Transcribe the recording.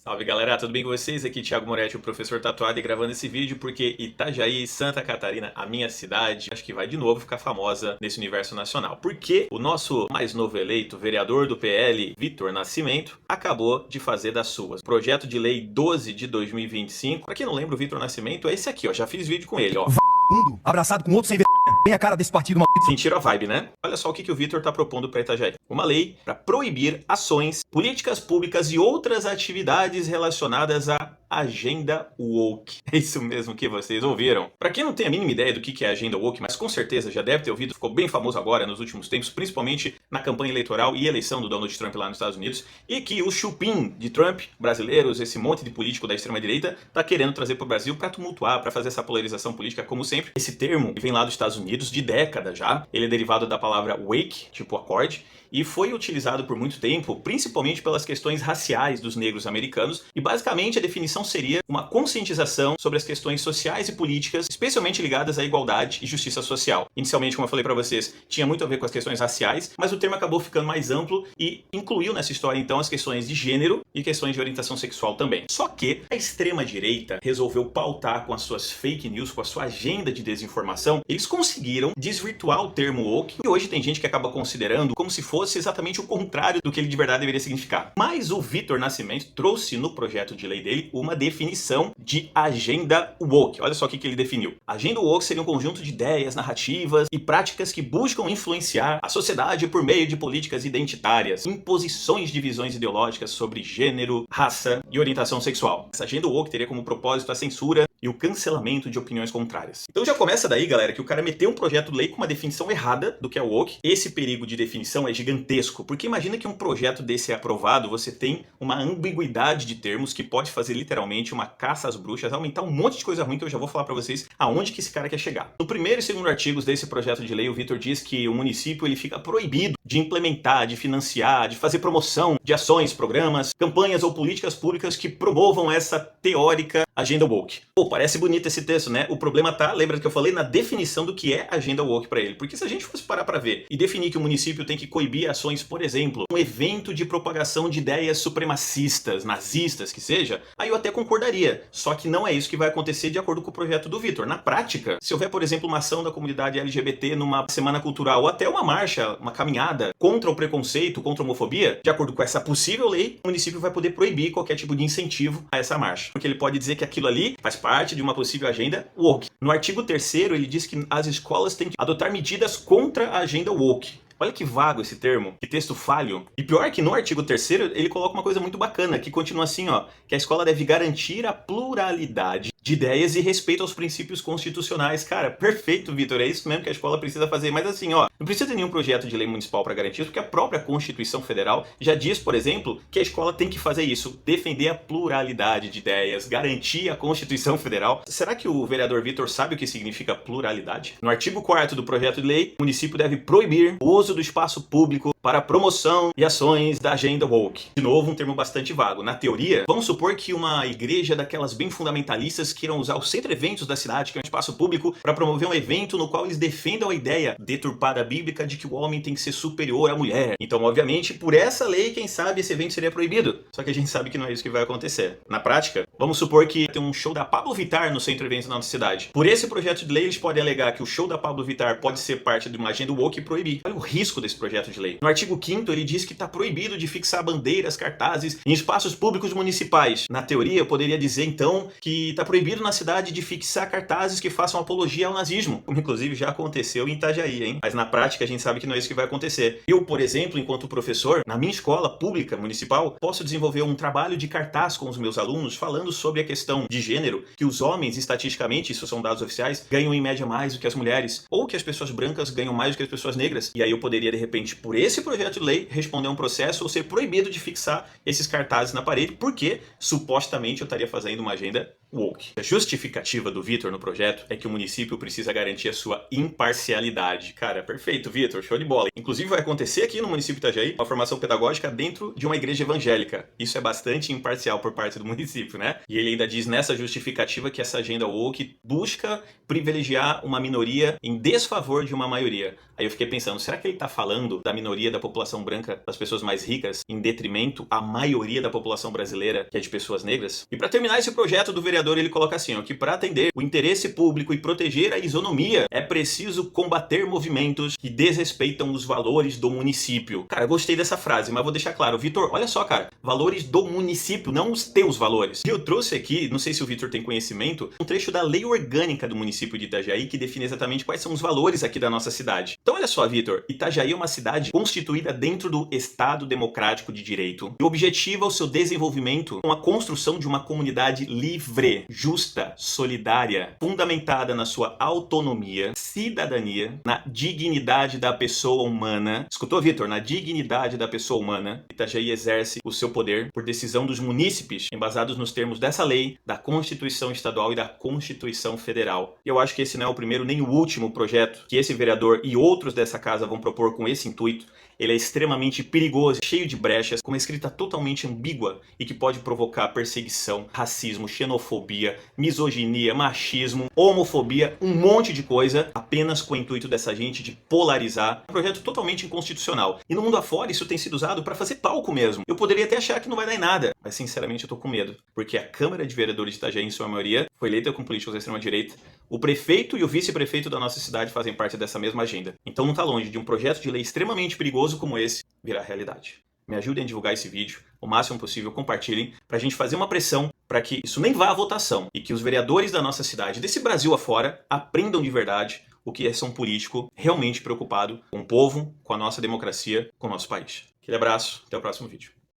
Salve galera, tudo bem com vocês? Aqui Thiago Moretti, o professor Tatuado, e gravando esse vídeo porque Itajaí, Santa Catarina, a minha cidade, acho que vai de novo ficar famosa nesse universo nacional. Porque o nosso mais novo eleito, vereador do PL, Vitor Nascimento, acabou de fazer das suas. Projeto de Lei 12 de 2025. Pra quem não lembra, o Vitor Nascimento é esse aqui, ó. Já fiz vídeo com ele, ó. Abraçado com outro sem vergonha. Bem a cara desse partido maldito. Sentiram a vibe, né? Olha só o que o Vitor tá propondo para Itajaí. Uma lei para proibir ações, políticas públicas e outras atividades relacionadas à agenda woke. É isso mesmo que vocês ouviram. Para quem não tem a mínima ideia do que é a agenda woke, mas com certeza já deve ter ouvido, ficou bem famoso agora nos últimos tempos, principalmente na campanha eleitoral e eleição do Donald Trump lá nos Estados Unidos, e que o chupim de Trump, brasileiros, esse monte de político da extrema-direita, tá querendo trazer para o Brasil para tumultuar, para fazer essa polarização política como sempre. Esse termo vem lá dos Estados Unidos de décadas já. Ele é derivado da palavra wake, tipo acorde, e foi utilizado por muito tempo, principalmente pelas questões raciais dos negros americanos, e basicamente a definição seria uma conscientização sobre as questões sociais e políticas, especialmente ligadas à igualdade e justiça social. Inicialmente, como eu falei para vocês, tinha muito a ver com as questões raciais, mas o termo acabou ficando mais amplo e incluiu nessa história então as questões de gênero e questões de orientação sexual também. Só que a extrema-direita resolveu pautar com as suas fake news, com a sua agenda de desinformação, eles conseguiram desvirtuar o termo woke, e hoje tem gente que acaba considerando como se fosse exatamente o contrário do que ele de verdade deveria significar. Mas o Vitor Nascimento trouxe no projeto de lei dele uma definição de agenda woke. Olha só o que ele definiu. Agenda woke seria um conjunto de ideias, narrativas e práticas que buscam influenciar a sociedade por meio de políticas identitárias, imposições de visões ideológicas sobre gênero, raça e orientação sexual. Essa agenda woke teria como propósito a censura e o cancelamento de opiniões contrárias. Então já começa daí, galera, que o cara meteu um projeto de lei com uma definição errada do que é o woke. Esse perigo de definição é gigantesco, porque imagina que um projeto desse é aprovado, você tem uma ambiguidade de termos que pode fazer literalmente uma caça às bruxas, aumentar um monte de coisa ruim que eu já vou falar pra vocês aonde que esse cara quer chegar. No primeiro e segundo artigos desse projeto de lei, o Vitor diz que o município ele fica proibido de implementar, de financiar, de fazer promoção de ações, programas, campanhas ou políticas públicas que promovam essa teórica agenda woke. Pô, parece bonito esse texto, né? O problema tá, lembra que eu falei, na definição do que é agenda woke para ele. Porque se a gente fosse parar para ver e definir que o município tem que coibir ações, por exemplo, um evento de propagação de ideias supremacistas, nazistas, que seja, aí eu até concordaria. Só que não é isso que vai acontecer de acordo com o projeto do Vitor. Na prática, se houver, por exemplo, uma ação da comunidade LGBT numa semana cultural ou até uma marcha, uma caminhada contra o preconceito, contra a homofobia, de acordo com essa possível lei, o município vai poder proibir qualquer tipo de incentivo a essa marcha. Porque ele pode dizer que aquilo ali faz parte de uma possível agenda woke. No artigo 3º, ele diz que as escolas têm que adotar medidas contra a agenda woke. Olha que vago esse termo, que texto falho. E pior é que no artigo 3º ele coloca uma coisa muito bacana, que continua assim, ó, que a escola deve garantir a pluralidade de ideias e respeito aos princípios constitucionais. Cara, perfeito, Vitor, é isso mesmo que a escola precisa fazer. Mas assim, ó, não precisa ter nenhum projeto de lei municipal para garantir isso, porque a própria Constituição Federal já diz, por exemplo, que a escola tem que fazer isso, defender a pluralidade de ideias, garantir a Constituição Federal. Será que o vereador Vitor sabe o que significa pluralidade? No artigo 4º do projeto de lei, o município deve proibir o uso do espaço público para promoção e ações da agenda woke. De novo, um termo bastante vago. Na teoria, vamos supor que uma igreja daquelas bem fundamentalistas queiram usar o centro eventos da cidade, que é um espaço público, para promover um evento no qual eles defendam a ideia deturpada bíblica de que o homem tem que ser superior à mulher. Então, obviamente, por essa lei, quem sabe esse evento seria proibido. Só que a gente sabe que não é isso que vai acontecer. Na prática, vamos supor que tem um show da Pablo Vittar no centro eventos da nossa cidade. Por esse projeto de lei, eles podem alegar que o show da Pablo Vittar pode ser parte de uma agenda woke e proibir. Olha o risco desse projeto de lei. No artigo 5º, ele diz que está proibido de fixar bandeiras, cartazes em espaços públicos municipais. Na teoria, eu poderia dizer, então, que está proibido na cidade de fixar cartazes que façam apologia ao nazismo, como inclusive já aconteceu em Itajaí, hein? Mas na prática a gente sabe que não é isso que vai acontecer. Eu, por exemplo, enquanto professor, na minha escola pública municipal, posso desenvolver um trabalho de cartaz com os meus alunos falando sobre a questão de gênero, que os homens, estatisticamente, isso são dados oficiais, ganham em média mais do que as mulheres, ou que as pessoas brancas ganham mais do que as pessoas negras. E aí eu poderia, de repente, por esse projeto de lei, responder a um processo ou ser proibido de fixar esses cartazes na parede, porque supostamente eu estaria fazendo uma agenda woke. A justificativa do Vitor no projeto é que o município precisa garantir a sua imparcialidade. Cara, perfeito, Vitor, show de bola. Inclusive vai acontecer aqui no município de Itajaí uma formação pedagógica dentro de uma igreja evangélica. Isso é bastante imparcial por parte do município, né? E ele ainda diz nessa justificativa que essa agenda woke busca privilegiar uma minoria em desfavor de uma maioria. Aí eu fiquei pensando, será que ele tá falando da minoria da população branca, das pessoas mais ricas, em detrimento à maioria da população brasileira, que é de pessoas negras? E para terminar esse projeto do vereador, ele coloca assim, ó, que para atender o interesse público e proteger a isonomia, é preciso combater movimentos que desrespeitam os valores do município. Cara, eu gostei dessa frase, mas vou deixar claro. Vitor, olha só, cara, valores do município, não os teus valores. E eu trouxe aqui, não sei se o Vitor tem conhecimento, um trecho da lei orgânica do município de Itajaí que define exatamente quais são os valores aqui da nossa cidade. Então olha só, Vitor, Itajaí é uma cidade constituída dentro do Estado Democrático de Direito e objetiva o seu desenvolvimento com a construção de uma comunidade livre, justa, solidária, fundamentada na sua autonomia, cidadania, na dignidade da pessoa humana. Escutou, Vitor? Na dignidade da pessoa humana, Itajaí exerce o seu poder por decisão dos munícipes, embasados nos termos dessa lei, da Constituição Estadual e da Constituição Federal. E eu acho que esse não é o primeiro nem o último projeto que esse vereador e outros dessa casa vão propor com esse intuito. Ele é extremamente perigoso, cheio de brechas, com uma escrita totalmente ambígua e que pode provocar perseguição, racismo, xenofobia, misoginia, machismo, homofobia, um monte de coisa, apenas com o intuito dessa gente de polarizar. É um projeto totalmente inconstitucional. E no mundo afora isso tem sido usado para fazer palco mesmo. Eu poderia até achar que não vai dar em nada, mas sinceramente eu tô com medo, porque a Câmara de Vereadores de Itajaí, em sua maioria, foi eleita com políticos da extrema-direita. O prefeito e o vice-prefeito da nossa cidade fazem parte dessa mesma agenda. Então não tá longe de um projeto de lei extremamente perigoso como esse virar realidade. Me ajudem a divulgar esse vídeo, o máximo possível, compartilhem, pra gente fazer uma pressão para que isso nem vá à votação e que os vereadores da nossa cidade, desse Brasil afora, aprendam de verdade o que é ser um político realmente preocupado com o povo, com a nossa democracia, com o nosso país. Aquele abraço, até o próximo vídeo.